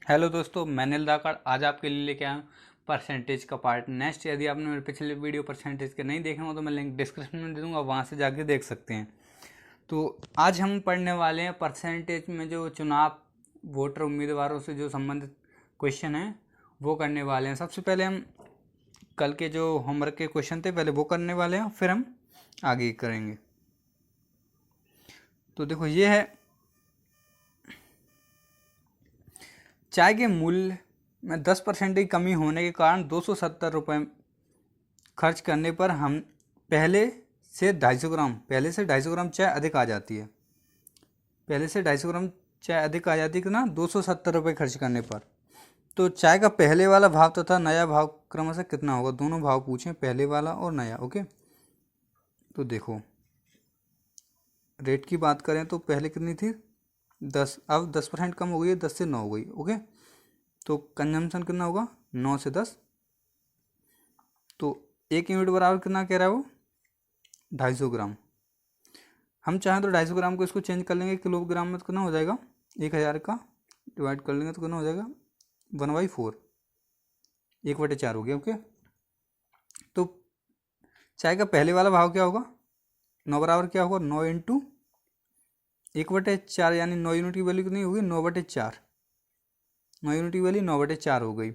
Hello दोस्तों, मैं अनिल धाकड़ आज आपके लिए लेके आया हूँ परसेंटेज का पार्ट नेक्स्ट। यदि आपने मेरे पिछले वीडियो परसेंटेज के नहीं देखे हो तो मैं लिंक डिस्क्रिप्शन में दे दूँगा, वहाँ से जाके देख सकते हैं। तो आज हम पढ़ने वाले हैं परसेंटेज में जो चुनाव वोटर उम्मीदवारों से जो संबंधित क्वेश्चन हैं वो करने वाले हैं। सबसे पहले हम कल के जो होमवर्क के क्वेश्चन थे पहले वो करने वाले हैं, फिर हम आगे करेंगे। तो देखो, ये है चाय के मूल्य में 10% की कमी होने के कारण 270 रुपये खर्च करने पर हम पहले से 250 ग्राम चाय अधिक आ जाती है। पहले से 250 ग्राम चाय अधिक आ जाती है कितना? 270 रुपये खर्च करने पर। तो चाय का पहले वाला भाव तथा नया भाव क्रमशः कितना होगा? दोनों भाव पूछें, पहले वाला और नया। ओके, तो देखो रेट की बात करें तो पहले कितनी थी? 10, अब 10% कम हो गई है, 10 से 9 हो गई। ओके, तो कंजम्पशन कितना होगा? 9 से 10। तो 1 यूनिट बराबर कितना कह रहा है वो? 250 ग्राम। हम चाहें तो 250 ग्राम को इसको चेंज कर लेंगे किलोग्राम में, तो कितना हो जाएगा? 1000 का डिवाइड कर लेंगे तो कितना हो जाएगा? 1/4, 1/4 हो गया। ओके, तो चाय का पहले वाला भाव क्या होगा? 9 बराबर क्या होगा? 9 इंटू 1/4, यानी 9 यूनिट की वैल्यू कितनी होगी? 9/4। 9 यूनिट की वैल्यू 9/4 हो गई।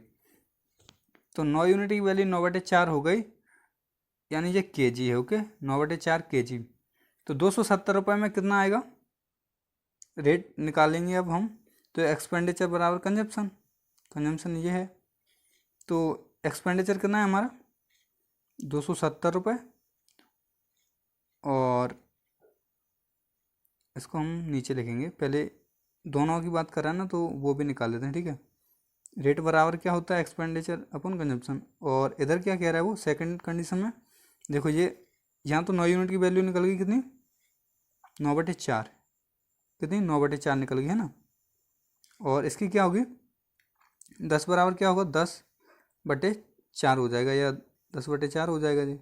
तो 9 यूनिट की वैल्यू 9/4 हो गई, यानी ये केजी है। Okay, 9/4 KG. तो 270 रुपये में कितना आएगा? रेट निकालेंगे अब हम। तो एक्सपेंडिचर बराबर कंजप्शन, कंजम्पशन ये है। तो एक्सपेंडिचर कितना है हमारा? 270 रुपये। और इसको हम नीचे लिखेंगे, पहले दोनों की बात कर रहा है ना, तो वो भी निकाल देते हैं। ठीक है, रेट बराबर क्या होता है? एक्सपेंडिचर अपन कंजप्शन। और इधर क्या कह रहा है वो सेकंड कंडीशन में? देखो, ये यहाँ तो 9 यूनिट की वैल्यू निकल गई कितनी? 9/4। कितनी? 9/4 निकल गई है ना। और इसकी क्या होगी? 10 बराबर क्या होगा? 10/4 हो जाएगा, या 10/4 हो जाएगा जी।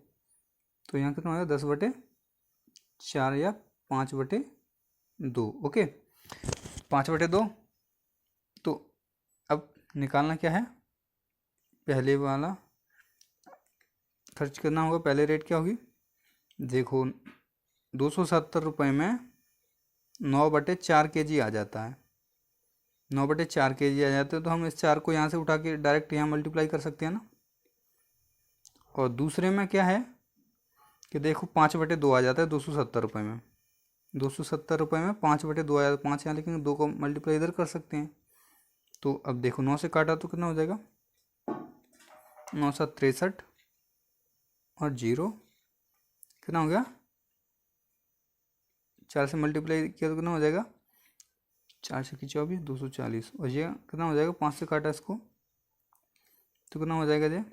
तो यहाँ कितना हो जाएगा? 10/4 या 5/2। ओके, 5/2। तो अब निकालना क्या है? पहले वाला खर्च करना होगा। पहले रेट क्या होगी? देखो, 270 रुपये में 9/4 केजी आ जाता है। 9/4 केजी आ जाते हैं, तो हम इस 4 को यहाँ से उठा के डायरेक्ट यहाँ मल्टीप्लाई कर सकते हैं ना। और दूसरे में क्या है कि देखो 5/2 आ जाता है 270 रुपये में। 270 रुपये में 5/2 आ जाता है। 5 यहाँ लिखेंगे, 2 को मल्टीप्लाई इधर कर सकते हैं। तो अब देखो 9 से काटा तो कितना हो जाएगा? 9×7 63 और 0 कितना हो गया? 4 से मल्टीप्लाई किया तो कितना हो जाएगा? 4×6 = 24, 240। और ये कितना हो जाएगा? 5 से काटा इसको तो कितना हो जाएगा ये?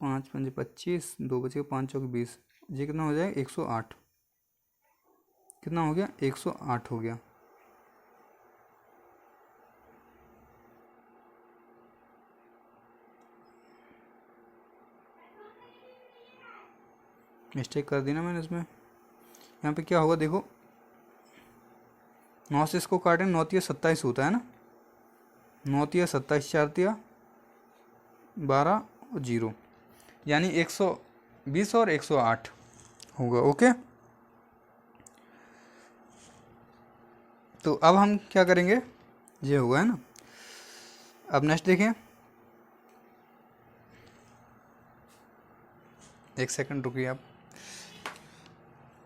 5×5 = 25, 2 बचेगा, 5×4 = 20। ये कितना हो जाएगा? 108। कितना हो गया? 108 हो गया। मिस्टेक कर दी ना मैंने इसमें। यहाँ पे क्या होगा? देखो, 9 से इसको काटें, 9×3 = 27 होता है ना। 9×3 = 27, 4×3 = 12 और 0, यानी 120 और 108 होगा। ओके, तो अब हम क्या करेंगे? ये होगा है ना। अब नेक्स्ट देखें, एक सेकंड रुकिए।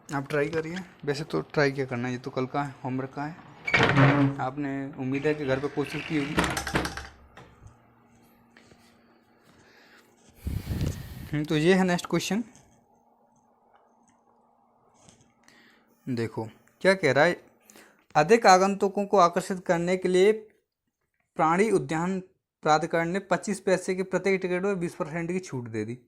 आप ट्राई करिए। वैसे तो ट्राई क्या करना है, ये तो कल का होमवर्क का है। आपने उम्मीद है कि घर पे कोशिश की होगी। तो ये है नेक्स्ट क्वेश्चन। देखो क्या कह रहा है? अधिक आगंतुकों को आकर्षित करने के लिए प्राणी उद्यान प्राधिकरण ने 25 पैसे के प्रत्येक टिकट पर 20% की छूट दे दी,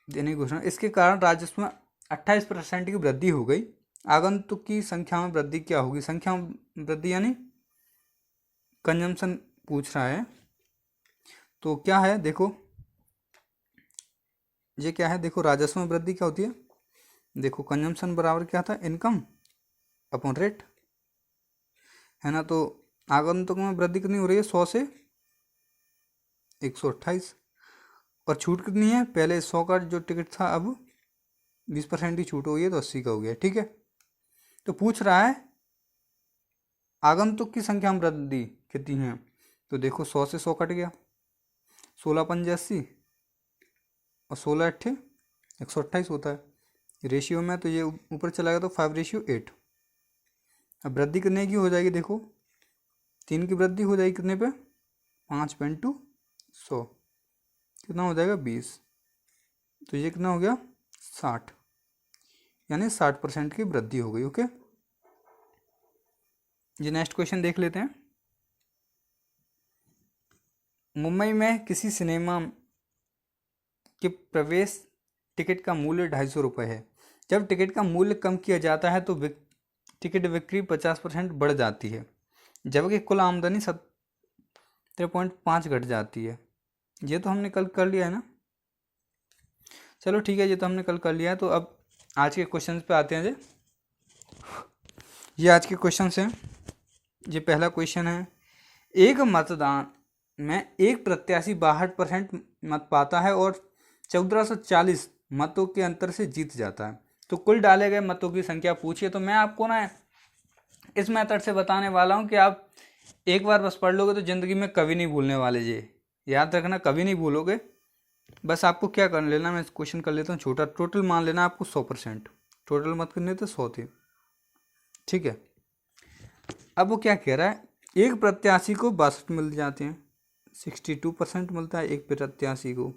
देने की घोषणा। इसके कारण राजस्व में 28% की वृद्धि हो गई। आगंतुक की संख्या में वृद्धि क्या होगी? संख्या में वृद्धि यानी कंजम्पशन पूछ रहा है। तो क्या है? देखो ये क्या है? देखो, राजस्व में वृद्धि क्या होती है? देखो कंजम्पशन बराबर क्या था, इनकम अपॉन रेट, है ना। तो आगंतुक में वृद्धि कितनी हो रही है, 100 से 128, और छूट कितनी है, पहले 100 का जो टिकट था अब 20% की छूट हो गई है तो 80 का हो गया, ठीक है। तो पूछ रहा है आगंतुक की संख्या में वृद्धि कितनी है, तो देखो 100 से 100 कट गया, 16 पंजे 80 और 16 अट्ठे 128 होता है रेशियो में, तो ये ऊपर चला गया तो 5:8। अब वृद्धि कितने की हो जाएगी, देखो 3 की वृद्धि हो जाएगी कितने पे, 5 पेन टू 100, कितना हो जाएगा 20, तो ये कितना हो गया 60, यानी 60% की वृद्धि हो गई। ओके, ये नेक्स्ट क्वेश्चन देख लेते हैं। मुंबई में किसी सिनेमा के प्रवेश टिकट का मूल्य 250 रुपये है। जब टिकट का मूल्य कम किया जाता है तो टिकट बिक्री 50% बढ़ जाती है, जबकि कुल आमदनी 17.5 घट जाती है। ये तो हमने कल कर लिया है ना, चलो ठीक है, ये तो हमने कल कर लिया है। तो अब आज के क्वेश्चन पे आते हैं। ये आज के क्वेश्चन हैं। ये पहला क्वेश्चन है, एक मतदान में एक प्रत्याशी 62% मत पाता है और 1440 मतों के अंतर से जीत जाता है, तो कुल डाले गए मतों की संख्या पूछिए। तो मैं आपको ना इस मेथड से बताने वाला हूँ कि आप एक बार बस पढ़ लोगे तो ज़िंदगी में कभी नहीं भूलने वाले, ये याद रखना, कभी नहीं भूलोगे। बस आपको क्या कर लेना, मैं क्वेश्चन कर लेता हूँ छोटा, टोटल मान लेना आपको 100%, टोटल मत करने थे 100 थे, ठीक है। अब वो क्या कह रहा है, एक प्रत्याशी को 62 मिल जाते हैं, 62% मिलता है एक प्रत्याशी को।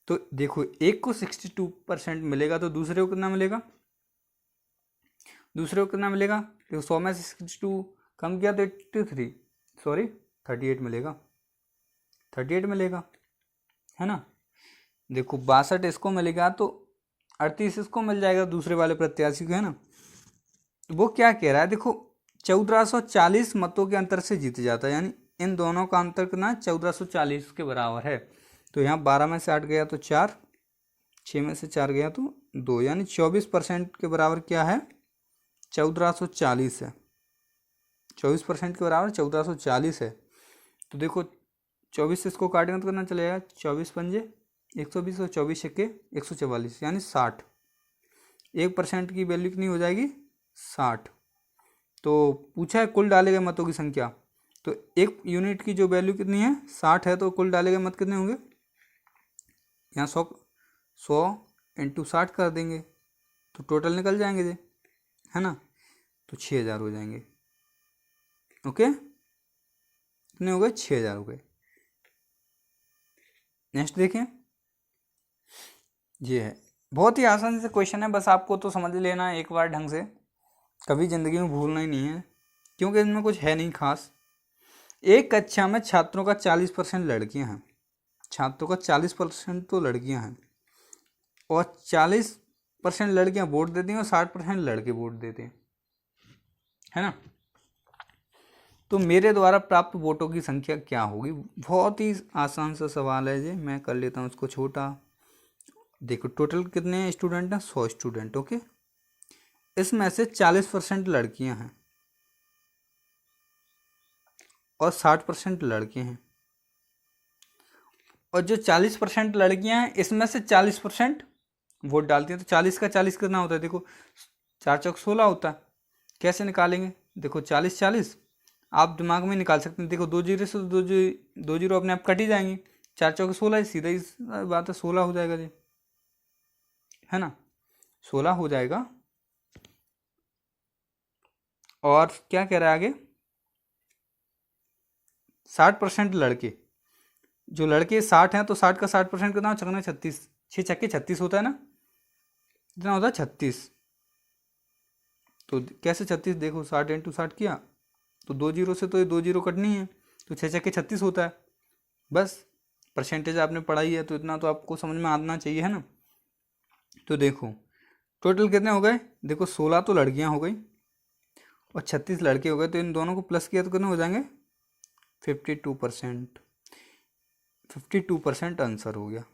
तो देखो एक को 62% मिलेगा तो दूसरे को कितना मिलेगा, दूसरे को कितना मिलेगा, देखो 100 में से 62 कम किया तो 38 मिलेगा, 38 मिलेगा, है ना। देखो 62 इसको मिलेगा तो 38 इसको मिल जाएगा दूसरे वाले प्रत्याशी को, है ना। तो वो क्या कह रहा है, देखो 1440 मतों के अंतर से जीत जाता है, यानी इन दोनों का अंतर कितना 1440 के बराबर है। तो यहाँ 12 में से 8 गया तो 4, 6 में से 4 गया तो 2, यानी 24% के बराबर क्या है, 1440 है, 24% के बराबर 1440 है। तो देखो 24 से इसको काटेंगे तो कितना चलेगा, 24 पंजे 120 और 24 छक्के 144, यानी 60, 1% की वैल्यू कितनी हो जाएगी 60। तो पूछा है कुल डाले गए मतों की संख्या, तो एक यूनिट की जो वैल्यू कितनी है 60 है, तो कुल डाले गए मत कितने होंगे, यहाँ 100 इंटू 60 कर देंगे तो टोटल निकल जाएंगे जी, है ना। तो 6000 हो जाएंगे। ओके, कितने हो गए, 6000 हो गए। नेक्स्ट देखें, ये है बहुत ही आसान से क्वेश्चन है, बस आपको तो समझ लेना है एक बार ढंग से, कभी ज़िंदगी में भूलना ही नहीं है, क्योंकि इनमें कुछ है नहीं खास। एक कक्षा में छात्रों का 40% लड़कियां हैं, छात्रों का 40% तो लड़कियां हैं, और 40% लड़कियां वोट देती हैं और 60% लड़के वोट देते हैं, है ना। तो मेरे द्वारा प्राप्त वोटों की संख्या क्या होगी, बहुत ही आसान सा सवाल है ये, मैं कर लेता हूँ इसको छोटा। देखो टोटल कितने स्टूडेंट हैं, 100 स्टूडेंट, ओके। इसमें से 40% लड़कियां हैं और 60% लड़के हैं, और जो 40% लड़कियां हैं इसमें से 40% वोट डालती हैं। तो 40 का 40 कितना होता है, देखो 4 चौक 16 होता है, कैसे निकालेंगे, देखो 40 40 आप दिमाग में निकाल सकते हैं, देखो 2 जीरो से 2 जीरो अपने आप कट ही जाएंगी, 4 चौक 16 सीधा ही बात है, 16 हो जाएगा जी, है ना, 16 हो जाएगा। और क्या कह रहा है आगे, 60% लड़के, जो लड़के 60 हैं तो 60 का 60% कितना हो, 36, 6 छक्के 36 होता है ना, कितना होता है 36। तो कैसे 36, देखो 60 इंटू 60 किया तो 2 जीरो से तो ये 2 जीरो कटनी है, तो 6 छक्के 36 होता है। बस परसेंटेज आपने पढ़ाई है तो इतना तो आपको समझ में आना चाहिए, है ना। तो देखो टोटल कितने हो गए, देखो 16 तो लड़कियां हो गई और 36 लड़के हो गए, तो इन दोनों को प्लस किया तो कितने हो जाएंगे 52%, 52% आंसर हो गया।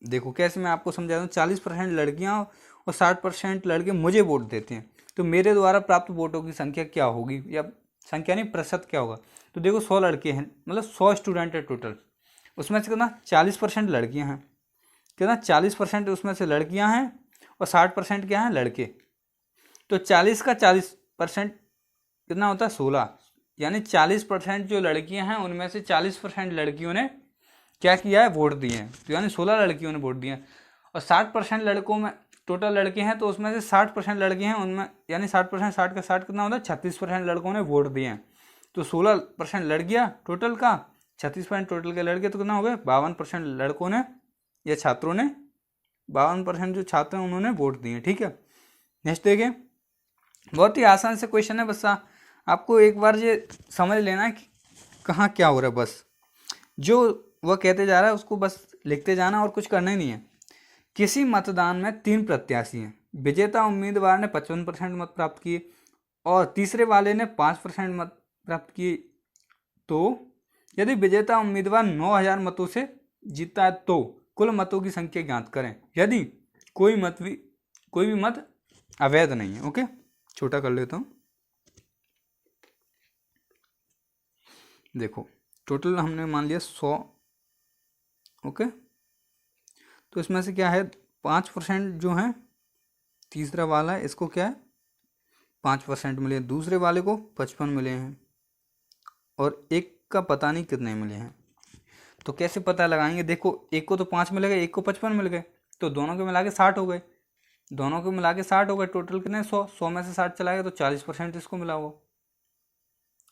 देखो कैसे मैं आपको समझा दूँ, 40% लड़कियां और 60% लड़के मुझे वोट देते हैं, तो मेरे द्वारा प्राप्त वोटों की संख्या क्या होगी, या संख्या नहीं प्रतिशत क्या होगा। तो देखो 100 लड़के हैं, मतलब 100 स्टूडेंट है टोटल, उसमें से कितना 40% लड़कियां हैं, कितना 40% उसमें से लड़कियां हैं और 60% क्या हैं लड़के। तो 40 का 40% कितना होता है 16, यानी 40% जो लड़कियां हैं उनमें से 40% लड़कियों ने क्या किया है वोट दिए हैं, तो यानी 16 लड़कियों ने वोट दिए हैं। और 60% लड़कों में टोटल लड़के हैं, तो उसमें से 60% लड़के हैं उनमें, यानी 60%, 60 का 60 कितना होता है 36% लड़कों ने वोट दिए हैं। तो 16% लड़कियां टोटल का, 36% टोटल के लड़के, तो कितना हो गए 52% लड़कों ने या छात्रों ने, 52% जो छात्र हैं उन्होंने वोट दिए। ठीक है, नेक्स्ट देखिए, बहुत ही आसान से क्वेश्चन है, बस आपको एक बार ये समझ लेना है कि कहाँ क्या हो रहा है, बस जो वह कहते जा रहा है उसको बस लिखते जाना और कुछ करना ही नहीं है। किसी मतदान में 3 प्रत्याशी हैं, विजेता उम्मीदवार ने 55% मत प्राप्त किए और तीसरे वाले ने 5% मत प्राप्त किए। तो यदि विजेता उम्मीदवार 9000 मतों से जीता है तो कुल मतों की संख्या ज्ञात करें, यदि कोई भी मत अवैध नहीं है। ओके, छोटा कर लेता हूँ। देखो टोटल हमने मान लिया 100। ओके, तो इसमें से क्या है 5% जो है तीसरा वाला है, इसको क्या है 5% मिले, दूसरे वाले को 55 मिले हैं और एक का पता नहीं कितने मिले हैं। तो कैसे पता लगाएंगे, देखो एक को तो 5 मिल गए, एक को 55 मिल गए, तो दोनों के मिला के 60 हो गए, दोनों के मिला के 60 हो गए, टोटल कितने 100 में से 60 चला गया तो 40% इसको मिला हुआ।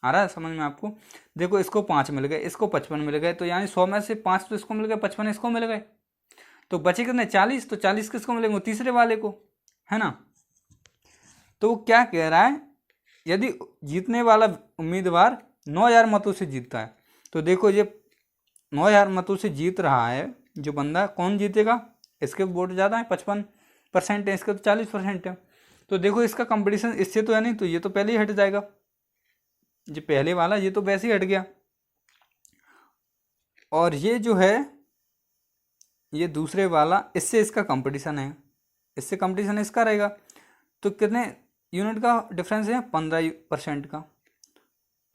आ रहा है समझ में आपको। देखो इसको 5 मिल गए, इसको 55 मिल गए, तो यानी 100 में से 5 तो इसको मिल गए, 55 इसको मिल गए, तो बचे कितने 40, तो 40 किसको मिलेंगे तीसरे वाले को, है ना। तो वो क्या कह रहा है, यदि जीतने वाला उम्मीदवार 9000 मतों से जीतता है, तो देखो ये 9000 मतों से जीत रहा है जो बंदा, कौन जीतेगा, इसके वोट ज़्यादा है 55% है, इसके तो 40% है। तो देखो इसका कंपटीशन इससे तो है नहीं, तो ये तो पहले ही हट जाएगा, ये पहले वाला ये तो वैसे ही हट गया, और ये जो है ये दूसरे वाला, इससे इसका कंपटीशन है, इससे कंपटीशन इसका रहेगा। तो कितने यूनिट का डिफरेंस है 15% का,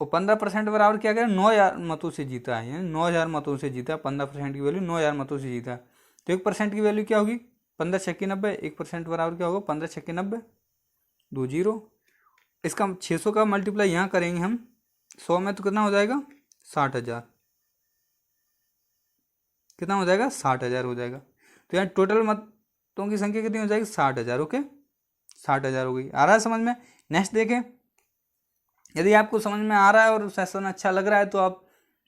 और 15% बराबर क्या करें 9000 मतों से जीता है, यानी 9000 मतों से जीता है, 15% की वैल्यू 9000 मतों से जीता है। तो 1% की वैल्यू क्या होगी 15 छक्के 90, 1% बराबर क्या होगा 15 छक्के 90, 2 जीरो। इसका 600 का मल्टीप्लाई यहाँ करेंगे हम 100 में, तो कितना हो जाएगा 60,000, कितना हो जाएगा 60,000 हो जाएगा। तो यहाँ टोटल मतों की संख्या कितनी हो जाएगी 60,000। ओके, 60,000 हो गई। आ रहा है समझ में। नेक्स्ट देखें, यदि आपको समझ में आ रहा है और सेशन अच्छा लग रहा है तो आप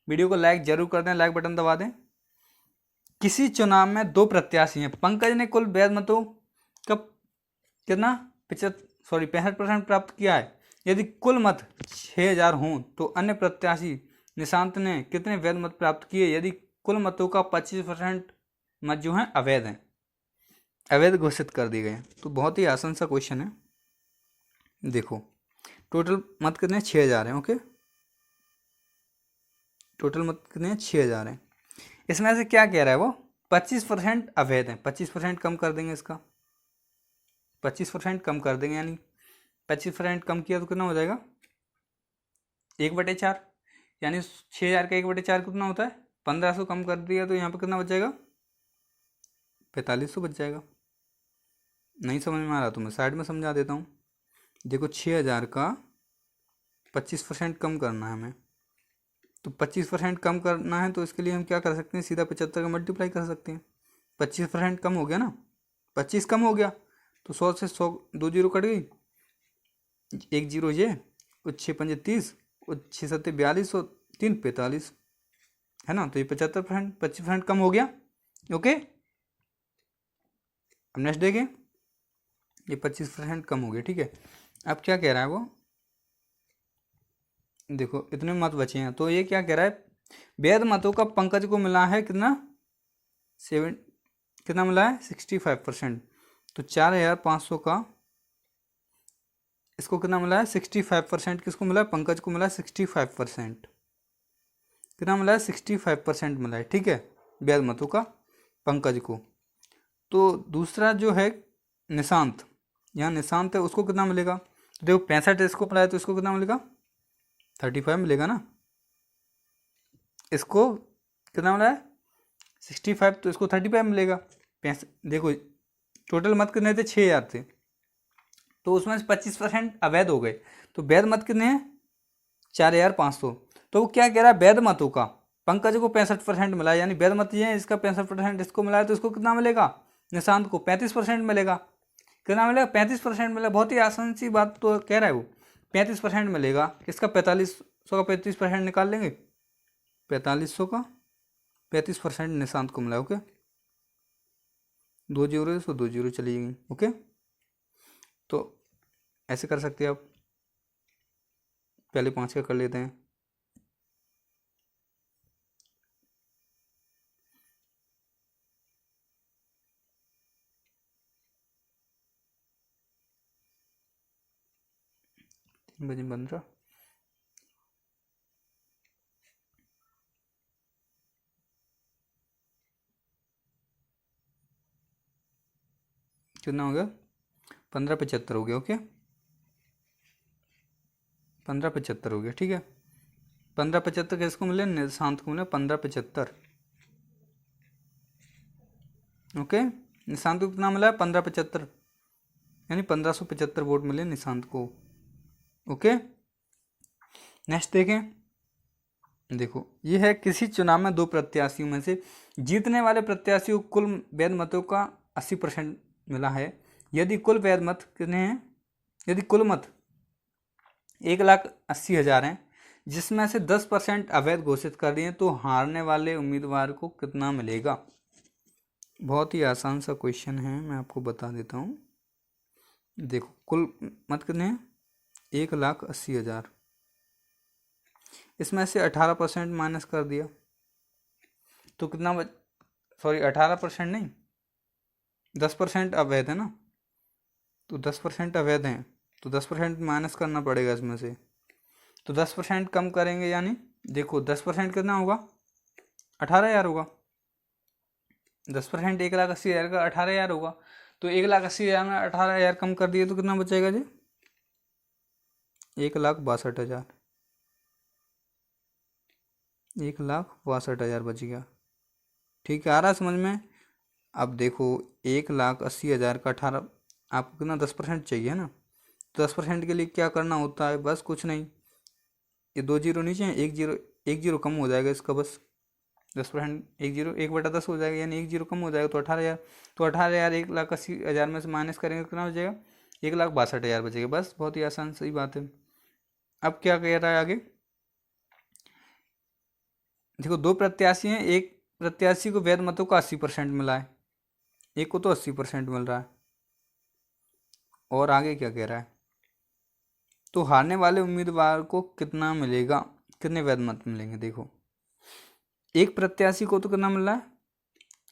वीडियो को लाइक जरूर कर दें, लाइक बटन दबा दें। किसी चुनाव में 2 प्रत्याशी हैं, पंकज ने कुल वैध मतों का कितना 65% प्राप्त किया है, यदि कुल मत 6000 हों तो अन्य प्रत्याशी निशांत ने कितने वैध मत प्राप्त किए, यदि कुल मतों का 25% मत जो हैं अवैध हैं, अवैध घोषित कर दिए गए। तो बहुत ही आसान सा क्वेश्चन है। देखो टोटल मत कितने 6000 हैं। ओके, टोटल मत कितने 6000 हैं, इसमें से क्या कह रहा है वो 25% अवैध हैं, 25% कम कर देंगे, इसका 25% कम कर देंगे, यानी 25% कम किया तो कितना हो जाएगा 1/4, यानी 6000 का 1/4 कितना होता है 1500 कम कर दिया, तो यहाँ पर कितना बच जाएगा 4500 बच जाएगा। नहीं समझ में आ रहा तो मैं साइड में समझा देता हूँ। देखो 6000 का 25% कम करना है हमें, तो 25% कम करना है, तो इसके लिए हम क्या कर सकते हैं सीधा 75 का मल्टीप्लाई कर सकते हैं। 25% कम हो गया ना, 25 कम हो गया तो 100 से 100 2 जीरो कट गई, 1 जीरो ये, और 6 पंजे 30, और 6 सत्ते 42 और 3 45, है ना। तो ये 75%, 25% कम हो गया। ओके, अब नेक्स्ट देखें, ये 25% कम हो गया। ठीक है, अब क्या कह रहा है वो, देखो इतने मत बचे हैं, तो ये क्या कह रहा है वैध मतों का पंकज को मिला है कितना कितना मिला है 65%, तो 4500 का इसको कितना मिला है 65%, किसको मिला है पंकज को मिला है 65%, कितना मिला है 65% मिला है। ठीक है, वैध मतों का पंकज को। तो दूसरा जो है निशांत, यहाँ निशांत है, उसको कितना मिलेगा? तो देखो 65 इसको मिलाया तो इसको कितना मिलेगा? 35 मिलेगा ना। इसको कितना मिला है? 65, तो इसको 35 मिलेगा। देखो टोटल मत कितने थे? 6000 थे, तो उसमें से 25% अवैध हो गए, तो वैध मत कितने हैं? 4500। तो वो क्या कह रहा है? वैध मतों का पंकज को 65% मिला, यानी वैध मत ये है, इसका 65% इसको मिला है, तो इसको कितना मिलेगा? निशांत को 35% मिलेगा। कितना मिलेगा? 35% मिलेगा। बहुत ही आसान सी बात तो कह रहा है वो, 35% मिलेगा। इसका 4500 का 35% निकाल लेंगे, 4500 का 35% निशांत को मिला। ओके, 2 जीरो से 2 जीरो चली गई। ओके, तो ऐसे कर सकते हैं आप। पहले 5 का कर लेते हैं। बजे 15, कितना हो गया? 1575 हो गया। ओके, 1575 हो गया। ठीक है, 1575 किसको मिले? निशांत को मिले 1575। ओके, निशांत को कितना मिला? 1575, यानी 1575 वोट मिले निशांत को। ओके, नेक्स्ट देखें। देखो ये है, किसी चुनाव में दो प्रत्याशियों में से जीतने वाले प्रत्याशी को कुल वैध मतों का 80% मिला है। यदि कुल वैध मत कितने हैं? यदि कुल मत 1,80,000 हैं, जिसमें से 10% अवैध घोषित कर दिए, तो हारने वाले उम्मीदवार को कितना मिलेगा? बहुत ही आसान सा क्वेश्चन है, मैं आपको बता देता हूँ। देखो कुल मत कितने हैं? 1,80,000, इसमें से 18% माइनस कर दिया तो कितना सॉरी 18% नहीं, 10% अवैध है ना, तो 10% अवैध हैं, तो 10% माइनस करना पड़ेगा इसमें से। तो 10% कम करेंगे, यानी देखो 10% कितना होगा? 18,000 होगा। 10% 1,80,000 का 18,000 होगा, तो 1,80,000 में 18,000 कम कर दिए तो कितना बचेगा जी? 1,62,000, 1,62,000 बच गया। ठीक है, आ रहा है समझ में? अब देखो 1,80,000 का 18, आपको कितना? 10% चाहिए ना, तो 10% के लिए क्या करना होता है? बस कुछ नहीं, ये 2 जीरो नीचे हैं, 1 जीरो, 1 जीरो कम हो जाएगा इसका, बस 10%, 1 जीरो 1/10 हो जाएगा, यानी 1 जीरो कम हो जाएगा, तो 18,000। तो 18,000 1,80,000 में से माइनस करेंगे तो कितना बचेगा? 1,62,000 बचेगा। बस बहुत ही आसान सही बात है। अब क्या कह रहा है आगे? देखो दो प्रत्याशी हैं, एक प्रत्याशी को वैध मतों का 80% मिला है, एक को तो 80% मिल रहा है। और आगे क्या कह रहा है? तो हारने वाले उम्मीदवार को कितना मिलेगा? कितने वैध मत मिलेंगे? देखो एक प्रत्याशी को तो कितना मिल रहा है?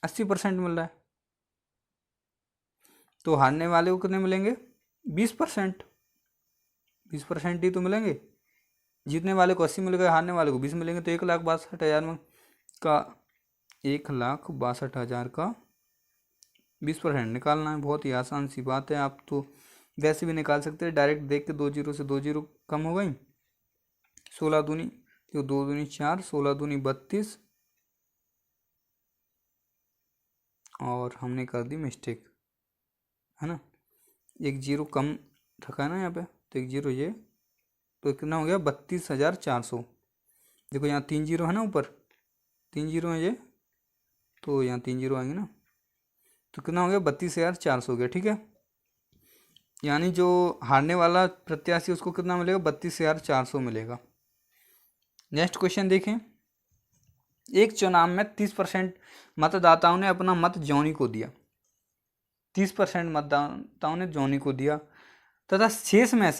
80% मिल रहा है, तो हारने वाले को कितने मिलेंगे? 20%। 20% ही तो मिलेंगे। जीतने वाले को 80 मिलेगा, हारने वाले को 20 मिलेंगे, तो 1,62,000 में का 1,62,000 का 20% निकालना है। बहुत ही आसान सी बात है, आप तो वैसे भी निकाल सकते हैं, डायरेक्ट देख के। 2 जीरो से 2 जीरो कम हो गई, 16 दूनी, तो 2 दूनी 4, 16 दूनी 32, और हमने कर दी मिस्टेक, है ना, एक जीरो कम रखा है ना यहाँ पे, तो एक जीरो ये, तो कितना हो गया? 32,400। देखो यहाँ 3 जीरो है ना, ऊपर 3 जीरो है ये, तो यहाँ 3 जीरो आएंगे ना, तो कितना हो गया? 32,400 हो गया। ठीक है, यानी जो हारने वाला प्रत्याशी उसको कितना मिलेगा? 32,400 मिलेगा। नेक्स्ट क्वेश्चन देखें। एक चुनाव में 30% मतदाताओं ने अपना मत जॉनी को दिया, 30% मतदाताओं ने जॉनी को दिया, तथा शेष में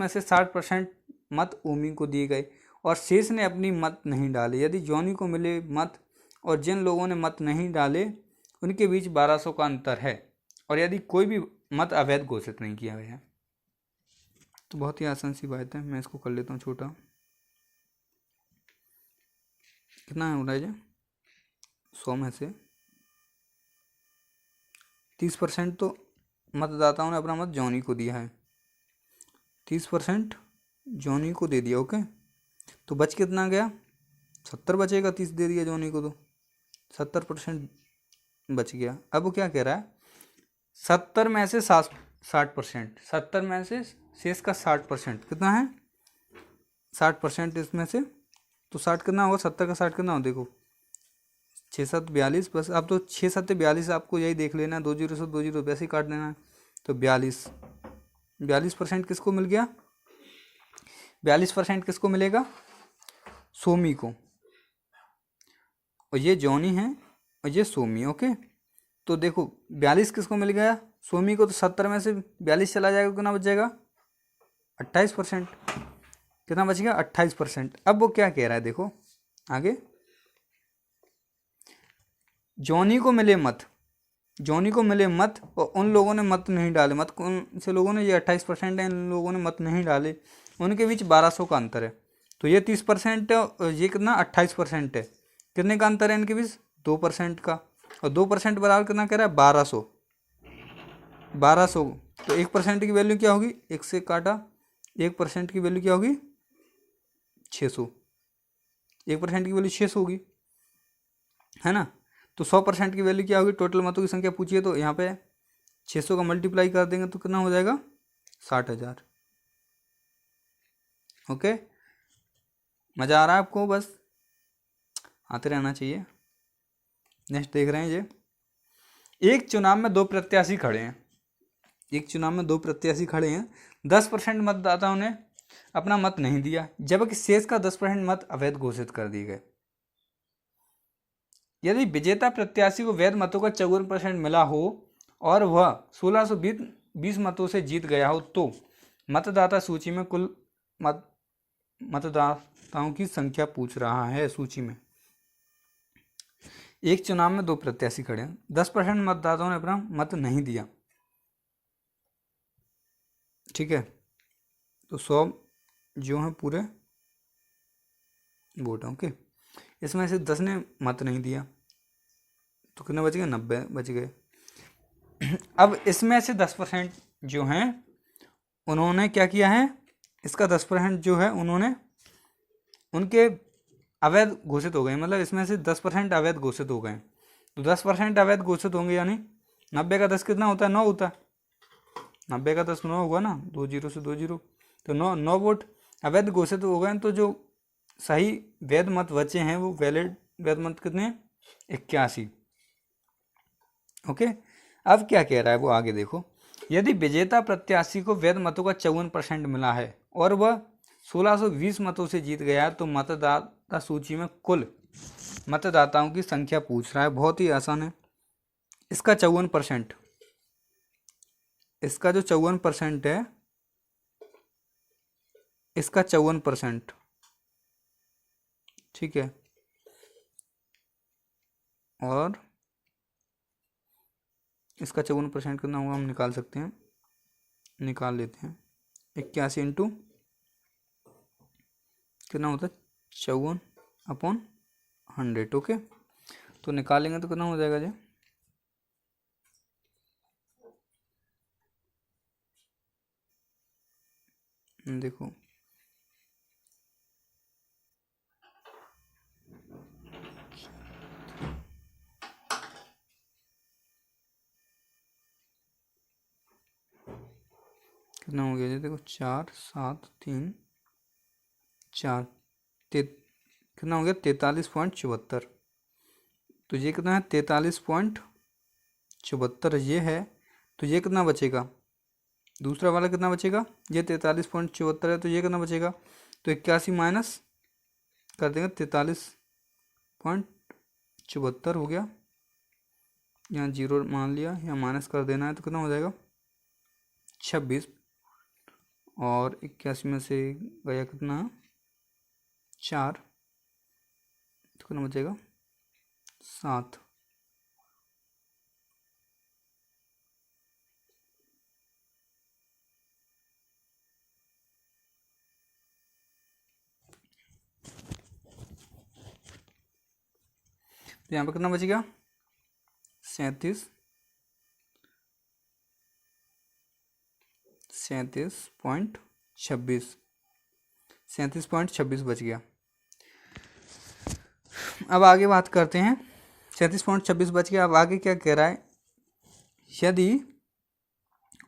से 60% मत ओमी को दिए गए, और शेष ने अपनी मत नहीं डाले। यदि जॉनी को मिले मत और जिन लोगों ने मत नहीं डाले उनके बीच 1,200 का अंतर है, और यदि कोई भी मत अवैध घोषित नहीं किया गया है। तो बहुत ही आसान सी बात है, मैं इसको कर लेता हूँ छोटा। कितना हो रहा है जी? 100 में से 30% तो मतदाताओं ने अपना मत जॉनी को दिया है, 30% जॉनी को दे दिया। ओके, तो बच कितना गया, 70 बचेगा, 30 दे दिया जॉनी को तो 70% बच गया। अब वो क्या कह रहा है, 70 में से 60%, 70 में से शेष का 60% कितना है, 60% इसमें से, तो 60 कितना होगा, 70 का 60 कितना हो, देखो 6 7 42, बस अब तो 6 7 42 आपको यही देख लेना है, 2 जीरो से 2 जीरो वैसे ही काट देना है, तो 42% किसको मिल गया, 42% किसको मिलेगा, सोमी को, और ये जॉनी है और ये सोमी। ओके, तो देखो 42 किसको मिल गया, सोमी को, तो 70 में से 42 चला जाएगा, कितना बच जाएगा, 28%। कितना बच गया, 28%। अब वो क्या कह रहा है, देखो आगे, जॉनी को मिले मत, जॉनी को मिले मत और उन लोगों ने मत नहीं डाले, मत कौन से लोगों ने, ये 28% है, इन लोगों ने मत नहीं डाले, उनके बीच 1200 का अंतर है। तो ये 30% है, ये कितना 28% है, कितने का अंतर है इनके बीच, 2% का, और 2% बराबर कितना कह रहा है, 1200, 1200। तो 1% की वैल्यू क्या होगी, 1 से काटा, 1% की वैल्यू क्या होगी, 600, 1% की वैल्यू 600 होगी, है ना। तो 100% की वैल्यू क्या होगी, टोटल मतों की संख्या पूछिए, तो यहाँ पे 600 का मल्टीप्लाई कर देंगे तो कितना हो जाएगा, 60,000। ओके, मज़ा आ रहा है आपको, बस आते रहना चाहिए। नेक्स्ट देख रहे हैं, ये एक चुनाव में 2 प्रत्याशी खड़े हैं, एक चुनाव में 2 प्रत्याशी खड़े हैं, 10% मतदाताओं ने अपना मत नहीं दिया, जबकि शेष का 10% मत अवैध घोषित कर दिए गए। यदि विजेता प्रत्याशी को वैध मतों का 54% मिला हो और वह 1620 मतों से जीत गया हो, तो मतदाता सूची में कुल मतदाताओं की संख्या पूछ रहा है। सूची में एक चुनाव में 2 प्रत्याशी खड़े हैं, 10% मतदाताओं ने अपना मत नहीं दिया, ठीक है, तो 100 जो हैं पूरे वोट हैं। ओके, इसमें से 10 ने मत नहीं दिया, तो कितने बच गए, 90 बच गए। अब इसमें से 10% जो हैं उन्होंने क्या किया है, इसका 10% जो है उन्होंने उनके अवैध घोषित हो गए, मतलब इसमें से 10% अवैध घोषित हो गए, तो 10% अवैध घोषित होंगे, यानी 90 का 10 कितना होता है, 9 होता है, 90 का 10 9 होगा ना, 2 जीरो से 2 जीरो, तो 9 वोट अवैध घोषित हो गए, तो जो सही वैध मत बचे हैं वो वैलिड वैध मत कितने, 81। ओके, अब क्या कह रहा है वो आगे देखो, यदि विजेता प्रत्याशी को वैध मतों का 54% मिला है और वह 1620 मतों से जीत गया है, तो मतदाता सूची में कुल मतदाताओं की संख्या पूछ रहा है। बहुत ही आसान है, इसका 54%, इसका जो 54% है, इसका 54%, ठीक है, और इसका 54% कितना होगा, हम निकाल सकते हैं, निकाल लेते हैं, 81 इंटू कितना होता है, 54/100। ओके, तो निकालेंगे तो कितना हो जाएगा जी, देखो कितना हो गया जी, देखो 4 7 3 4 कितना हो गया, 43.74। तो ये कितना है, 43.74 ये है, तो ये कितना बचेगा, दूसरा वाला कितना बचेगा, ये 43.74 है, तो ये कितना बचेगा, तो 81 माइनस कर देंगे, 43.74 हो गया, यहाँ जीरो मान लिया, यहाँ माइनस कर देना है, तो कितना हो जाएगा, 26, और 81 में से गया कितना, 4, तो कितना बचेगा, 7। तो यहाँ पर कितना बचेगा, 37 37.26, 37.26 बच गया। अब आगे बात करते हैं, 37.26 बच गया। अब आगे क्या कह रहा है, यदि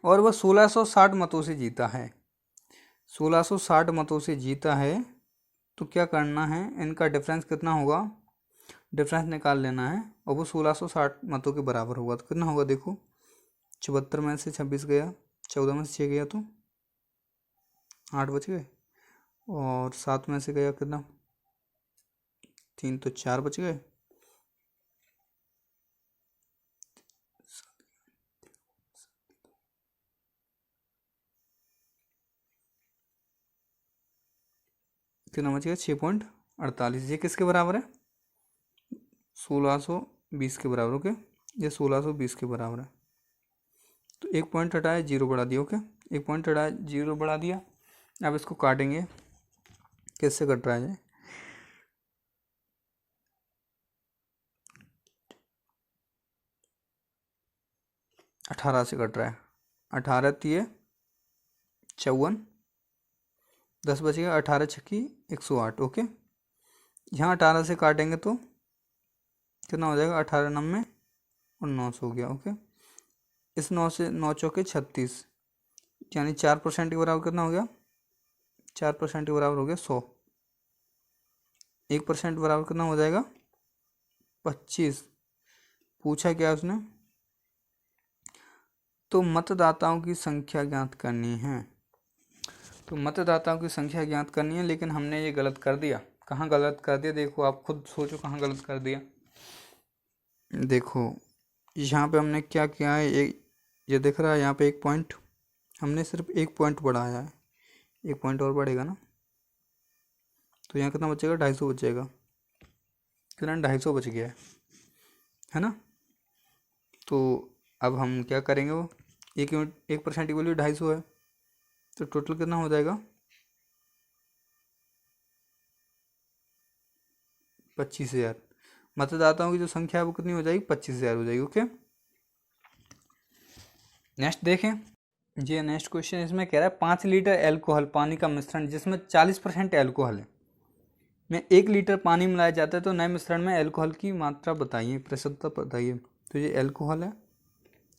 और वह 1660 मतों से जीता है, 1660 मतों से जीता है तो क्या करना है, इनका डिफरेंस कितना होगा, डिफरेंस निकाल लेना है। और वो 1660 मतों के बराबर होगा तो कितना होगा, देखो 74 में से 26 गया, 14 में से 6 गया तो 8 बच गए, और 7 में से गया कितना 3 तो 4 बच गए, कितना बच गया 6.48। ये किसके बराबर है, 1620 के बराबर। ओके, ये 1620 के बराबर है। तो एक पॉइंट हटाया, जीरो बढ़ा दिया। ओके, एक पॉइंट हटाया, जीरो बढ़ा दिया। अब इसको काटेंगे, कैसे कट रहा है ये, अठारह से कट रहा है, 18 तिये 54, 10 बच गया, 18 छक्की 108। ओके, यहाँ 18 से काटेंगे तो कितना हो जाएगा, 18 90 और 900 हो गया। ओके, इस 9 से 9 चौके 36, यानी 4% के बराबर कितना हो गया, 4% के बराबर हो गया 100। 1% बराबर कितना हो जाएगा 25। पूछा क्या उसने, तो मतदाताओं की संख्या ज्ञात करनी है। तो मतदाताओं की संख्या ज्ञात करनी है, लेकिन हमने ये गलत कर दिया। कहाँ गलत कर दिया, देखो आप खुद सोचो कहाँ गलत कर दिया। देखो यहाँ पे हमने क्या किया है, एक ये दिख रहा है यहाँ पे एक पॉइंट, हमने सिर्फ एक पॉइंट बढ़ाया है, एक पॉइंट और बढ़ेगा ना, तो यहाँ कितना बचेगा 250 बचेगा, कितना 250 बच गया है ना। तो अब हम क्या करेंगे, वो 1% की वैल्यू 250 है, तो टोटल कितना हो जाएगा 25,000। मतदाताओं की जो संख्या है वो कितनी हो जाएगी 25,000 हो जाएगी। ओके, नेक्स्ट देखें, ये नेक्स्ट क्वेश्चन इसमें कह रहा है 5 लीटर एल्कोहल पानी का मिश्रण जिसमें 40% एल्कोहल है में 1 लीटर पानी मिलाया जाता है, तो नए मिश्रण में एल्कोहल की मात्रा बताइए, प्रतिशतता बताइए। तो ये एल्कोहल है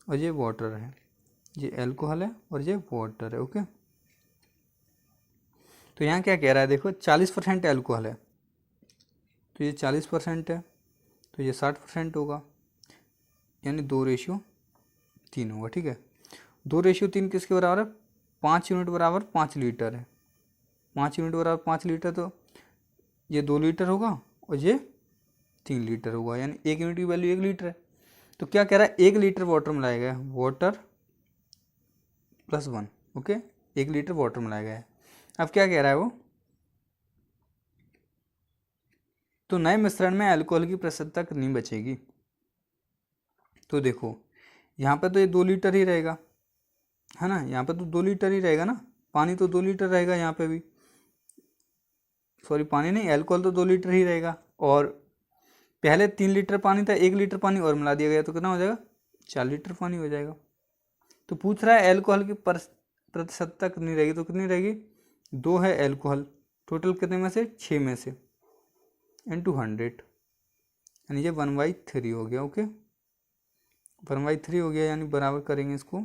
और ये वाटर है, ये एल्कोहल है और ये वाटर है। ओके, तो यहाँ क्या कह रहा है, देखो 40% एल्कोहल है, तो ये 40% है, तो ये 60% होगा, यानी 2:3 होगा। ठीक है, 2:3 किसके बराबर है, 5 यूनिट बराबर 5 लीटर है, 5 यूनिट बराबर 5 लीटर, तो ये 2 लीटर होगा और ये 3 लीटर होगा, यानी 1 यूनिट की वैल्यू 1 लीटर है। तो क्या कह रहा है, 1 लीटर वाटर मिलाया गया है, वाटर +1। ओके, 1 लीटर वाटर मिलाया गया है। अब क्या कह रहा है वो, तो नए मिश्रण में अल्कोहल की प्रतिशतता कितनी बचेगी। तो देखो यहाँ पे तो ये 2 लीटर ही रहेगा, है ना, यहाँ पे तो 2 लीटर ही रहेगा ना, पानी तो 2 लीटर रहेगा यहाँ पे भी, सॉरी पानी नहीं, एल्कोहल तो 2 लीटर ही रहेगा, और पहले 3 लीटर पानी था, 1 लीटर पानी और मिला दिया गया तो कितना हो जाएगा 4 लीटर पानी हो जाएगा। तो पूछ रहा है एल्कोहल की प्रतिशतता कितनी रहेगी, तो कितनी रहेगी 2 है एल्कोहल, टोटल कितने में से 6 में से × 100, यानी ये 1/3 हो गया। ओके, 1/3 हो गया, यानी बराबर करेंगे इसको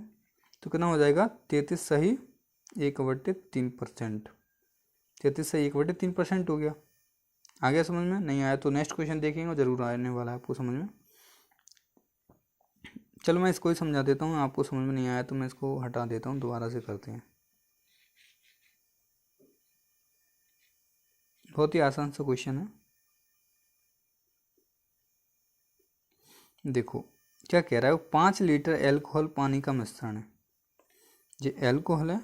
तो कितना हो जाएगा 33 सही 1/3%, 33 सही 1/3% हो गया। आ गया समझ में, नहीं आया तो नेक्स्ट क्वेश्चन देखेंगे, जरूर आने वाला है आपको समझ में। चलो मैं इसको ही समझा देता हूँ, आपको समझ में नहीं आया तो मैं इसको हटा देता हूँ, दोबारा से करते हैं। बहुत ही आसान सा क्वेश्चन है। देखो क्या कह रहा है, 5 लीटर एल्कोहल पानी का मिश्रण है, ये एल्कोहल है,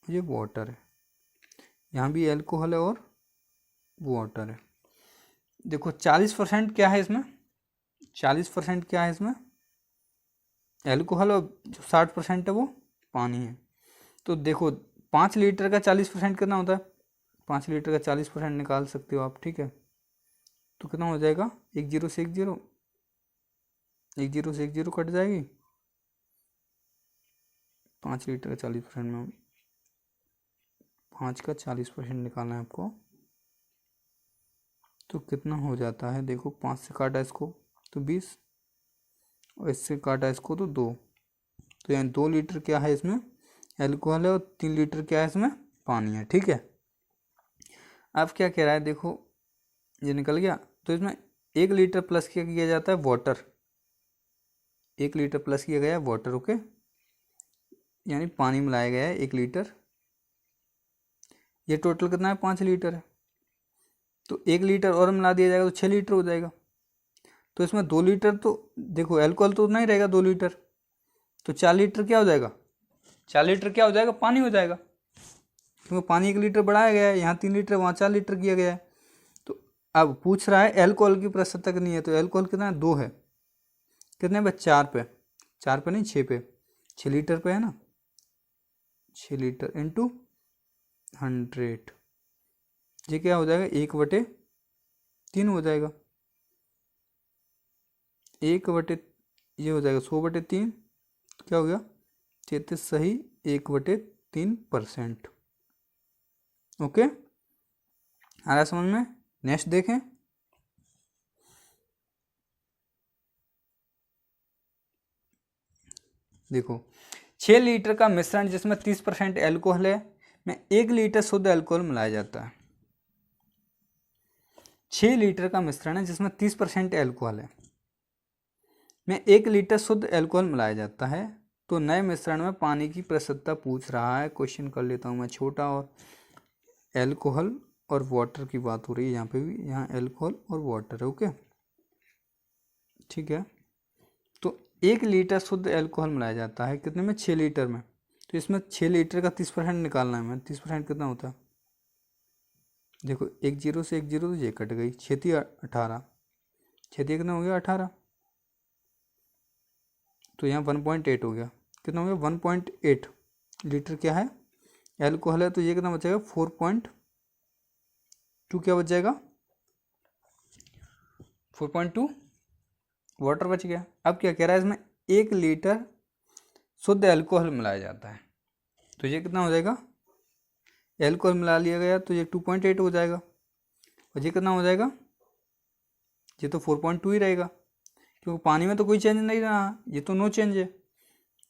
ये वाटर है, यहाँ भी एल्कोहल है और वाटर है। देखो 40% क्या है इसमें, 40% क्या है इसमें एल्कोहल, और जो 60% है वो पानी है। तो देखो 5 लीटर का 40% कितना होता है, 5 लीटर का 40% निकाल सकते हो आप। ठीक है, तो कितना हो जाएगा, 1 0 से 1 0, 1 0 से 1 0 कट जाएगी, 5 लीटर का 40% में 5 का 40% निकालना है आपको, तो कितना हो जाता है, देखो 5 से काटा इसको तो 20, और इससे काटा इसको तो 2, तो यानी 2 लीटर क्या है इसमें एल्कोहल है और 3 लीटर क्या है इसमें पानी है। ठीक है, अब क्या कह रहा है, देखो ये निकल गया, तो इसमें 1 लीटर प्लस क्या किया जाता है वाटर, 1 लीटर प्लस किया गया है वाटर। ओके, यानी पानी मिलाया गया है 1 लीटर, ये टोटल कितना है 5 लीटर है, तो 1 लीटर और मिला दिया जाएगा तो 6 लीटर हो जाएगा। तो इसमें 2 लीटर तो देखो एल्कोहल तो उतना ही रहेगा 2 लीटर, तो 4 लीटर क्या हो जाएगा, 4 लीटर क्या हो जाएगा पानी हो जाएगा, क्योंकि पानी 1 लीटर बढ़ाया गया है, यहाँ 3 लीटर वहाँ 4 लीटर किया गया है। तो अब पूछ रहा है एल्कोहल की प्रतिशतता कितनी है, तो एल्कोहल कितना है 2 है, कितने पे 4 पे, 4 पे नहीं 6 पे, 6 लीटर पे है ना, 6 लीटर इंटू 100, ये क्या हो जाएगा 1/3 हो जाएगा, 1/, ये हो जाएगा 100/3, क्या हो गया 33 सही 1/3%। ओके, आ रहा समझ में। नेक्स्ट देखें, देखो 6 लीटर का मिश्रण जिसमें 30% एल्कोहल है में 1 लीटर शुद्ध एल्कोहल मिलाया जाता है। 6 लीटर का मिश्रण है जिसमें 30% एल्कोहल है में 1 लीटर शुद्ध एल्कोहल मिलाया जाता है, तो नए मिश्रण में पानी की प्रतिशतता पूछ रहा है। क्वेश्चन कर लेता हूँ मैं छोटा, और एल्कोहल और वाटर की बात हो रही है यहाँ पे भी, यहाँ एल्कोहल और वाटर है। ओके, ठीक है, तो 1 लीटर शुद्ध एल्कोहल मिलाया जाता है कितने में 6 लीटर में, तो इसमें 6 लीटर का 30% निकालना है मैं, 30% कितना होता है, देखो 1 0 से 1 0 तो ये कट गई, 6 18, 6 कितना हो गया 18, तो यहाँ 1.8 हो गया, कितना हो गया 1.8 लीटर क्या है एल्कोहल है, तो ये कितना बचेगा 4.2, क्या बच जाएगा 4.2 वाटर बच गया। अब क्या कह रहा है, इसमें 1 लीटर शुद्ध एल्कोहल मिलाया जाता है, तो ये कितना हो जाएगा, एल्कोहल मिला लिया गया तो ये 2.8 हो जाएगा, और ये कितना हो जाएगा, ये तो 4.2 ही रहेगा, क्योंकि पानी में तो कोई चेंज नहीं रहा, ये तो नो चेंज है।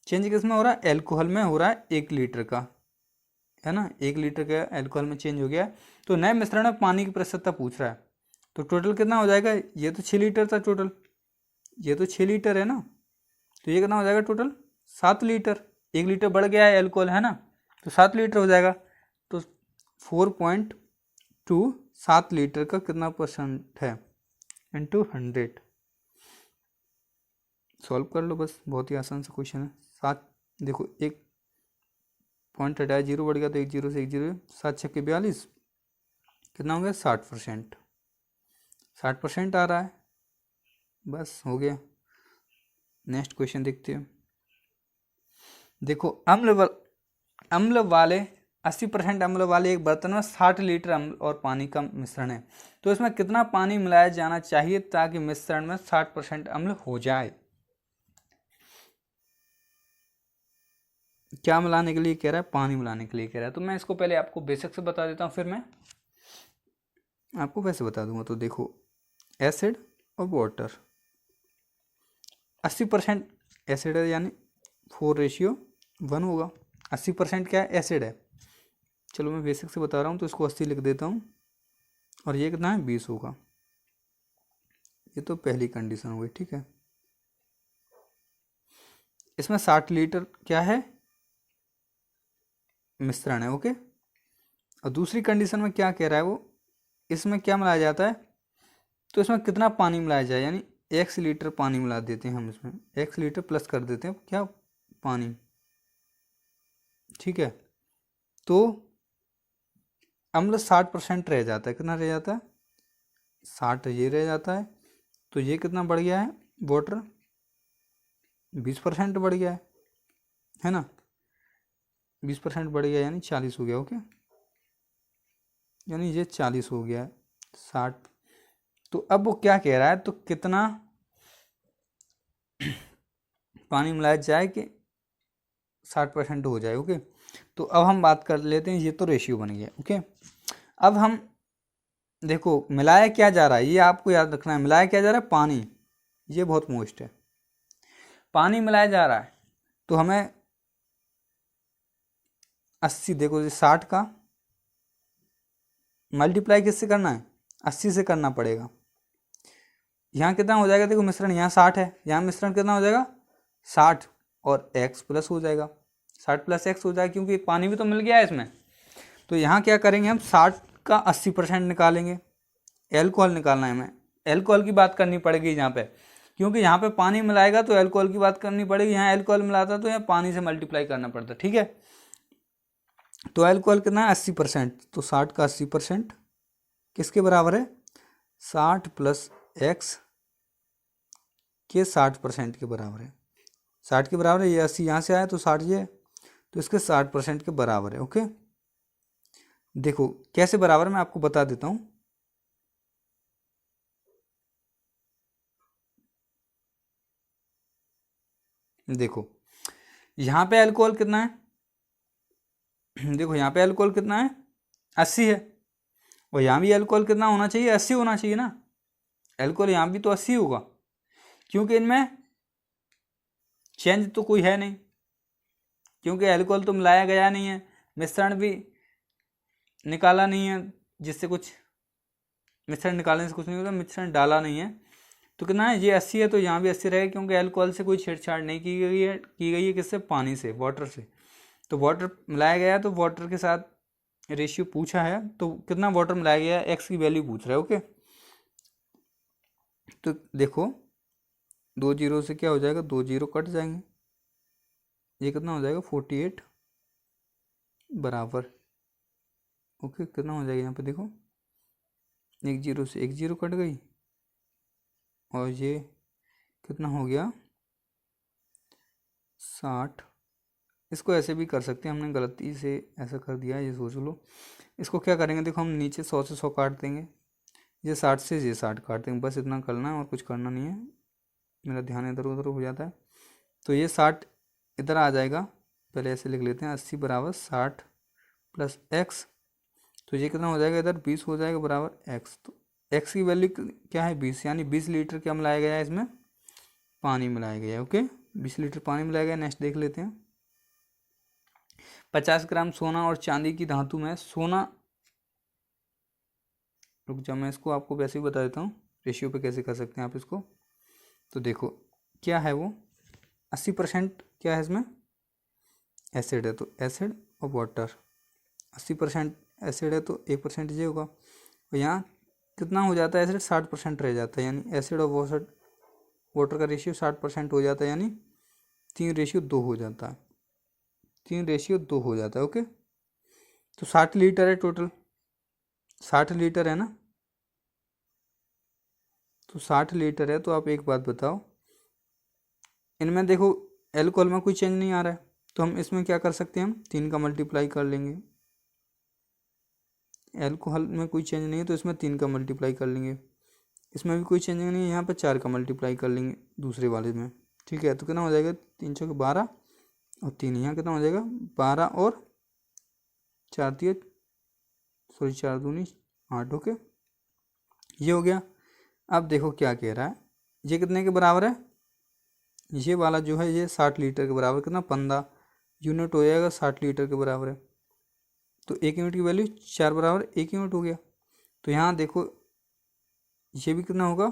चेंज किस में हो रहा है, एल्कोहल में हो रहा है 1 लीटर का, है ना, 1 लीटर का एल्कोहल में चेंज हो गया। तो नए मिश्रण में पानी की प्रतिशतता पूछ रहा है, तो टोटल कितना हो जाएगा, ये तो 6 लीटर था टोटल, ये तो 6 लीटर है ना, तो ये कितना हो जाएगा टोटल 7 लीटर, 1 लीटर बढ़ गया है एल्कोहल, है ना, तो 7 लीटर हो जाएगा। तो 4.2 7 लीटर का कितना % है इंटू 100, सॉल्व कर लो बस, बहुत ही आसान सा क्वेश्चन है। 7 देखो 1 पॉइंट हटाया 0 बढ़ गया, तो 1 0 से 1 0, 7 छक्के 42, कितना हो गया 60%, 60% आ रहा है, बस हो गया। नेक्स्ट क्वेश्चन देखते हैं, देखो अम्ल वाले 80% अम्ल वाले एक बर्तन में 60 लीटर अम्ल और पानी का मिश्रण है, तो इसमें कितना पानी मिलाया जाना चाहिए ताकि मिश्रण में 60% अम्ल हो जाए। क्या मिलाने के लिए कह रहा है, पानी मिलाने के लिए कह रहा है, तो मैं इसको पहले आपको बेसिक से बता देता हूँ, फिर मैं आपको वैसे बता दूंगा। तो देखो एसिड और वाटर, 80% एसिड है यानी 4:1 होगा, 80% क्या है एसिड है, चलो मैं बेसिक से बता रहा हूँ तो इसको 80 लिख देता हूँ, और ये कितना है 20 होगा, ये तो पहली कंडीशन हो गई। ठीक है, इसमें 60 लीटर क्या है मिश्रण है। ओके, और दूसरी कंडीशन में क्या कह रहा है वो, इसमें क्या मिलाया जाता है, तो इसमें कितना पानी मिलाया जाए, यानी x लीटर पानी मिला देते हैं हम, इसमें x लीटर प्लस कर देते हैं क्या पानी। ठीक है, तो अम्ल 60% रह जाता है, कितना रह जाता है 60, ये रह जाता है, तो ये कितना बढ़ गया है वाटर 20% बढ़ गया है ना, 20% बढ़ गया यानी 40 हो गया। ओके, यानी ये 40 हो गया 60, तो अब वो क्या कह रहा है, तो कितना पानी मिलाया जाए कि 60% हो जाए। ओके, तो अब हम बात कर लेते हैं, ये तो रेशियो बन गया। ओके, अब हम देखो मिलाया क्या जा रहा है, ये आपको याद रखना है। मिलाया क्या जा रहा है, पानी, ये बहुत मोस्ट है। पानी मिलाया जा रहा है तो हमें 80, देखो 60 का मल्टीप्लाई किससे करना है, 80 से करना पड़ेगा। यहाँ कितना हो जाएगा, देखो मिश्रण यहाँ 60 है, यहाँ मिश्रण कितना हो जाएगा 60 और x प्लस हो जाएगा, 60 प्लस x हो जाएगा, क्योंकि पानी भी तो मिल गया है इसमें। तो यहाँ क्या करेंगे हम, 60 का 80% निकालेंगे। एल्कोहल निकालना है हमें, एल्कोहल की बात करनी पड़ेगी यहाँ पे, क्योंकि यहाँ पे पानी मिलाएगा तो एल्कोहल की बात करनी पड़ेगी। यहाँ एल्कोहल मिलाता तो यहाँ पानी से मल्टीप्लाई करना पड़ता, ठीक है। तो एल्कोहल कितना है 80%, तो 60 का 80% किसके बराबर है, 60 प्लस एक्स के 60% के बराबर है। 60 के बराबर है, ये 80 यहाँ से आया तो 60 ये, तो इसके 60% के बराबर है। ओके, देखो कैसे बराबर मैं आपको बता देता हूँ। देखो यहाँ पे अल्कोहल कितना है, देखो यहाँ पे अल्कोहल कितना है 80 है, और यहाँ भी अल्कोहल कितना होना चाहिए, 80 होना चाहिए ना। अल्कोहल यहाँ भी तो 80 होगा, क्योंकि इनमें चेंज तो कोई है नहीं, क्योंकि अल्कोहल तो मिलाया गया नहीं है, मिश्रण भी निकाला नहीं है, जिससे कुछ मिश्रण निकालने से कुछ नहीं होता, मिश्रण डाला नहीं है। तो कितना है, ये 80 है तो यहाँ भी 80 रहेगा, क्योंकि अल्कोहल से कोई छेड़छाड़ नहीं की गई है किससे, पानी से, वाटर से। तो वाटर मिलाया गया है, तो वाटर के साथ रेशियो पूछा है, तो कितना वाटर मिलाया गया है, एक्स की वैल्यू पूछ रहा है। ओके, तो देखो 2 जीरो से क्या हो जाएगा, 2 जीरो कट जाएंगे, ये कितना हो जाएगा 48 बराबर। ओके, कितना हो जाएगा यहाँ पे देखो, 1 जीरो से 1 जीरो कट गई, और ये कितना हो गया 60। इसको ऐसे भी कर सकते हैं, हमने गलती से ऐसा कर दिया है, ये सोच लो। इसको क्या करेंगे, देखो हम नीचे 100 से 100 काट देंगे, ये 60 से ये 60 काट देंगे, बस इतना करना है और कुछ करना नहीं है। मेरा ध्यान इधर उधर हो जाता है। तो ये 60 इधर आ जाएगा, पहले ऐसे लिख लेते हैं, 80 बराबर 60 प्लस एक्स, तो ये कितना हो जाएगा, इधर 20 हो जाएगा बराबर एक्स। तो एक्स की वैल्यू क्या है 20, यानी 20 लीटर क्या मिलाया गया है इसमें, पानी मिलाया गया है। ओके, 20 लीटर पानी मिलाया गया। नेक्स्ट देख लेते हैं, 50 ग्राम सोना और चांदी की धातु में सोना, रुक जा मैं इसको आपको वैसे ही बता देता हूँ, रेशियो पे कैसे कर सकते हैं आप इसको। तो देखो क्या है वो, 80% क्या है इसमें, एसिड है, तो एसिड और वाटर, 80% एसिड है तो 1% ये होगा, और यहाँ कितना हो जाता है एसिड, 60% रह जाता है, यानी एसिड और वाटर का रेशियो 60% हो जाता है, यानी 3:2 हो जाता है, 3:2 हो जाता है। ओके, तो 60 लीटर है टोटल, 60 लीटर है ना, तो 60 लीटर है। तो आप एक बात बताओ, इनमें देखो एल्कोहल में कोई चेंज नहीं आ रहा है, तो हम इसमें क्या कर सकते हैं, हम 3 का मल्टीप्लाई कर लेंगे। एल्कोहल में कोई चेंज नहीं है तो इसमें 3 का मल्टीप्लाई कर लेंगे, इसमें भी कोई चेंज नहीं है, यहाँ पर 4 का मल्टीप्लाई कर लेंगे दूसरे वाले में। ठीक है, तो कितना हो जाएगा, 3 चौके 12 और 3 यहाँ कितना हो जाएगा 12 और 4 दिए, सॉरी 4 दूनी 8। ओके, ये हो गया। अब देखो क्या कह रहा है, ये कितने के बराबर है, ये वाला जो है ये 60 लीटर के बराबर, कितना 15 यूनिट हो जाएगा, 60 लीटर के बराबर है। तो 1 यूनिट की वैल्यू 4 बराबर 1 यूनिट हो गया। तो यहाँ देखो ये भी कितना होगा,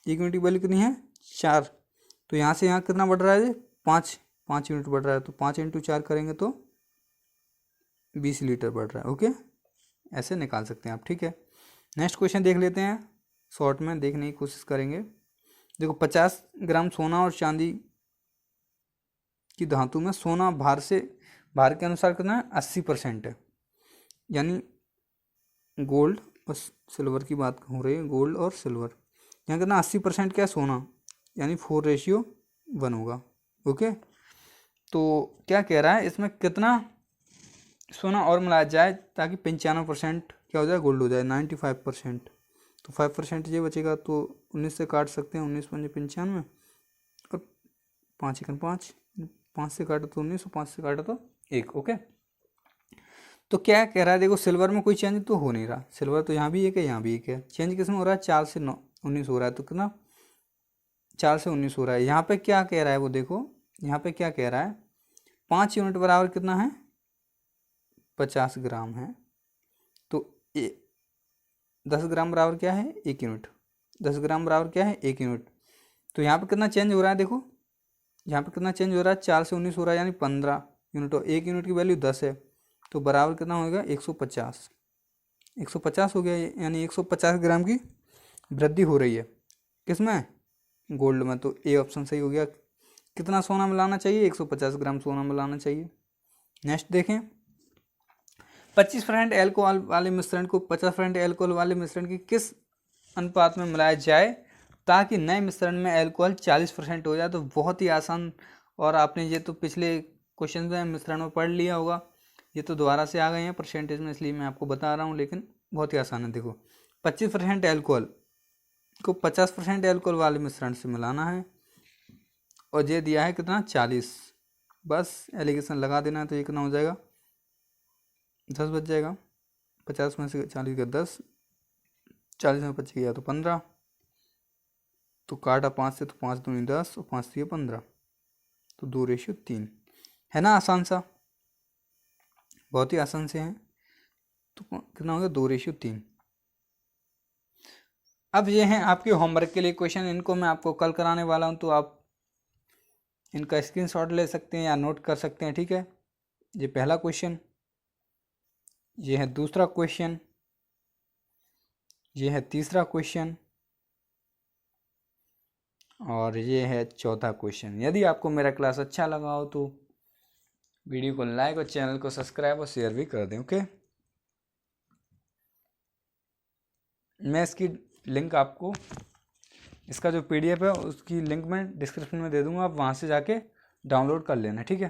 1 यूनिट की वैल्यू कितनी है 4, तो यहाँ से यहाँ कितना बढ़ रहा है, 5 यूनिट बढ़ रहा है, तो 5 × 4 करेंगे तो 20 लीटर बढ़ रहा है। ओके, ऐसे निकाल सकते हैं आप। ठीक है, नेक्स्ट क्वेश्चन देख लेते हैं, शॉर्ट में देखने की कोशिश करेंगे। देखो 50 ग्राम सोना और चांदी की धातु में सोना भार के अनुसार कितना है 80% है, यानी गोल्ड और सिल्वर की बात हो रही है, गोल्ड और सिल्वर, यहाँ कितना 80% क्या है सोना, यानी 4:1 होगा। ओके, तो क्या कह रहा है, इसमें कितना सोना और मिलाया जाए ताकि 95% क्या हो जाए, गोल्ड हो जाए, 95%। तो 5% ये बचेगा, तो 19 से काट सकते हैं, 19 × 5 = 95, और 5 × 5 5 से काटा तो 19 और 5 से काटा तो 1। ओके, तो क्या कह रहा है, देखो सिल्वर में कोई चेंज तो हो नहीं रहा, सिल्वर तो यहाँ भी एक है यहाँ भी एक है, चेंज किस में हो रहा है, 4 से 19 हो रहा है, तो कितना 4 से 19 हो रहा है। यहाँ पे क्या कह रहा है वो देखो, यहाँ पे क्या कह रहा है, 5 यूनिट बराबर कितना है, 50 ग्राम है। तो 10 ग्राम बराबर क्या है, 1 यूनिट, 10 ग्राम बराबर क्या है, 1 यूनिट। तो यहाँ पे कितना चेंज हो रहा है, देखो यहाँ पे कितना चेंज हो रहा है, 4 से 19 हो रहा है, यानी 15 यूनिट, और 1 यूनिट की वैल्यू 10 है, तो बराबर कितना होगा, 150, 150 हो गया, यानी 150 ग्राम की वृद्धि हो रही है किसमें, गोल्ड में। तो ए ऑप्शन सही हो गया। कितना सोना मिलाना चाहिए, 150 ग्राम सोना मिलाना चाहिए। नेक्स्ट देखें, 25% एल्कोहल वाले मिश्रण को 50% एल्कोहल वाले मिश्रण की किस अनुपात में मिलाया जाए ताकि नए मिश्रण में एल्कोहल 40% हो जाए। तो बहुत ही आसान, और आपने ये तो पिछले क्वेश्चन में मिश्रण में पढ़ लिया होगा, ये तो दोबारा से आ गए हैं परसेंटेज में, इसलिए मैं आपको बता रहा हूँ, लेकिन बहुत ही आसान है। देखो 25% एल्कोहल को 50% एल्कोहल वाले मिश्रण से मिलाना है, और ये दिया है कितना, 40, बस एलिगेशन लगा देना है। तो ये कितना हो जाएगा, 10 बच जाएगा, 50 में से 40 का 10, 40 में 25 गया तो 15, तो काटा 5 से, तो 5 दूनी 10 और 5 से 15, तो 2:3 है ना, आसान सा, बहुत ही आसान से हैं। तो कितना हो गया, 2:3। अब ये हैं आपके होमवर्क के लिए क्वेश्चन, इनको मैं आपको कल कराने वाला हूँ, तो आप इनका स्क्रीनशॉट ले सकते हैं या नोट कर सकते हैं, ठीक है। ये पहला क्वेश्चन, ये है दूसरा क्वेश्चन, ये है तीसरा क्वेश्चन, और ये है चौथा क्वेश्चन। यदि आपको मेरा क्लास अच्छा लगा हो तो वीडियो को लाइक और चैनल को सब्सक्राइब और शेयर भी कर दें, ओके। मैं इसकी लिंक आपको, इसका जो PDF है उसकी लिंक मैं डिस्क्रिप्शन में दे दूंगा, आप वहाँ से जाके डाउनलोड कर लेना, ठीक है।